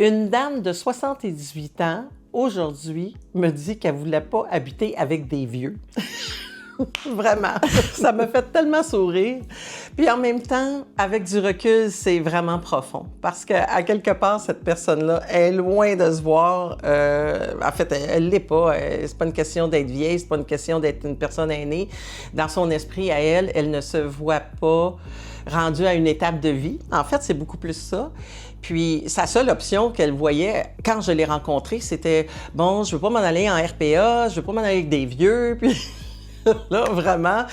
Une dame de 78 ans, aujourd'hui, me dit qu'elle ne voulait pas habiter avec des vieux. Vraiment, ça m'a fait tellement sourire. Puis en même temps, avec du recul, c'est vraiment profond. Parce qu'à quelque part, cette personne-là est loin de se voir. En fait, elle ne l'est pas. C'est pas une question d'être vieille, c'est pas une question d'être une personne aînée. Dans son esprit, à elle, elle ne se voit pas rendue à une étape de vie. En fait, c'est beaucoup plus ça. Puis sa seule option qu'elle voyait quand je l'ai rencontrée, c'était « Bon, je veux pas m'en aller en RPA, je veux pas m'en aller avec des vieux. » Puis là, vraiment,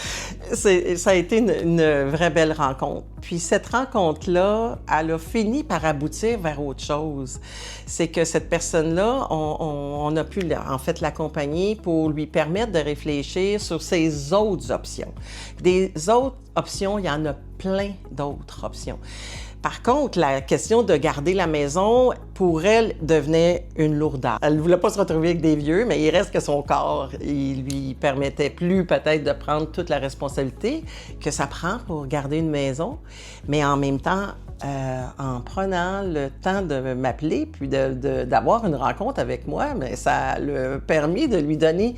ça a été une vraie belle rencontre. Puis cette rencontre-là, elle a fini par aboutir vers autre chose. C'est que cette personne-là, on a pu en fait l'accompagner pour lui permettre de réfléchir sur ses autres options. Des autres options, il y en a plein d'autres options. Par contre, la question de garder la maison, pour elle, devenait une lourdeur. Elle ne voulait pas se retrouver avec des vieux, mais il reste que son corps, il lui permettait plus peut-être de prendre toute la responsabilité que ça prend pour garder une maison. Mais en même temps, en prenant le temps de m'appeler puis d'avoir une rencontre avec moi, mais ça l'a permis de lui donner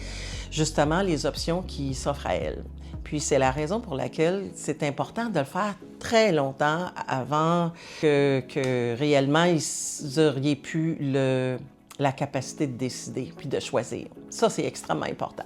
justement les options qui s'offrent à elle. Puis c'est la raison pour laquelle c'est important de le faire très longtemps avant que réellement ils auriez pu la capacité de décider puis de choisir. Ça, c'est extrêmement important.